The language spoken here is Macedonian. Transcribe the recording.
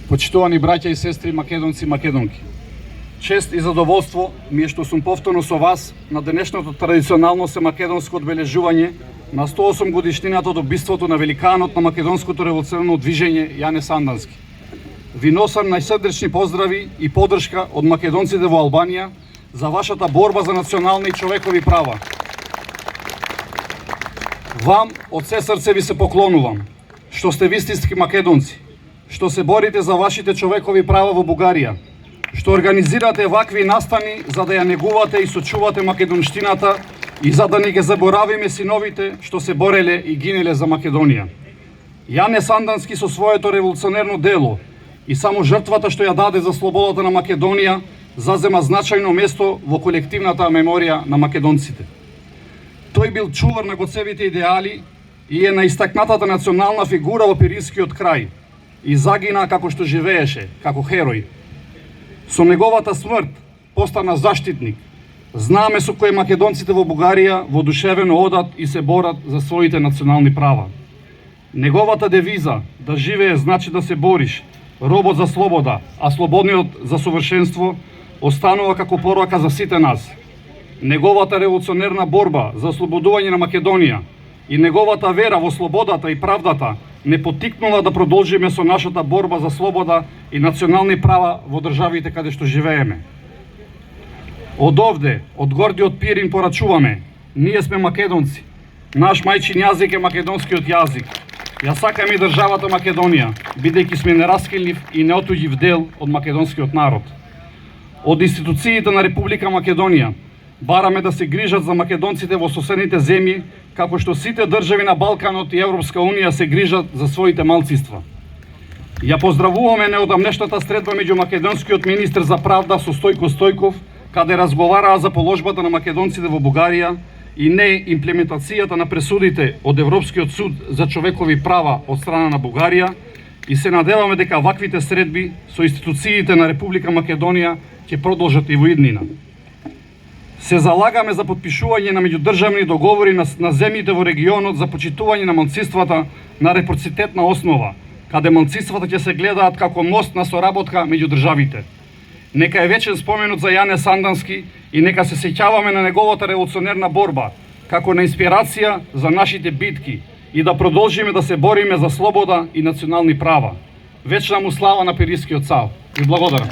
Почитувани браќа и сестри македонци и македонки. Чест и задоволство ми е што сум повторно со вас на денешното традиционално семакедонско одбележување на 108 годишнината од убиството на великанот на македонското револуционарно движење Јане Сандански. Ви носам најсрдечни поздрави и поддршка од македонците во Албанија за вашата борба за национални и човекови права. Вам од се срце ви се поклонувам, што сте вистински македонци, што се борите за вашите човекови права во Бугарија, што организирате вакви настани за да ја негувате и сочувате македонштината и за да не ги заборавиме синовите што се бореле и гинеле за Македонија. Јане Сандански со своето револуционерно дело и само жртвата што ја даде за слободата на Македонија зазема значајно место во колективната меморија на македонците. Тој бил чувар на гоцевите идеали и е наистакнатата национална фигура во Пиринскиот крај и загина како што живееше, како херој. Со неговата смрт постана заштитник, знаме со кој македонците во Бугарија воодушевено одат и се борат за своите национални права. Неговата девиза да живее значи да се бориш, робот за слобода, а слободниот за совршенство останува како порака за сите нас. Неговата револуционерна борба за ослободување на Македонија и неговата вера во слободата и правдата не потикнува да продолжиме со нашата борба за слобода и национални права во државите каде што живееме. Од овде, од гордиот Пирин порачуваме, ние сме македонци. Наш мајчин јазик е македонскиот јазик. Ја сакаме и државата Македонија, бидејќи сме нераскинлив и неотуѓив дел од македонскиот народ. Од институциите на Република Македонија бараме да се грижат за македонците во соседните земји, како што сите држави на Балканот и Европска Унија се грижат за своите малцинства. Ја поздравуваме неодамнешната средба меѓу македонскиот министр за правда со Стојко Стојков, каде разговараа за положбата на македонците во Бугарија и не имплементацијата на пресудите од Европскиот суд за човекови права од страна на Бугарија, и се надеваме дека ваквите средби со институциите на Република Македонија ќе продолжат и во иднина. Се залагаме за подпишување на меѓудржавни договори на земјите во регионот за почитување на малцинствата на репроцитетна основа, каде малцинствата ќе се гледаат како мост на соработка меѓу државите. Нека е вечен споменот за Јане Сандански и нека се сеќаваме на неговата револуционерна борба како на инспирација за нашите битки и да продолжиме да се бориме за слобода и национални права. Вечна му слава на Пиринскиот цар. Ви благодарам.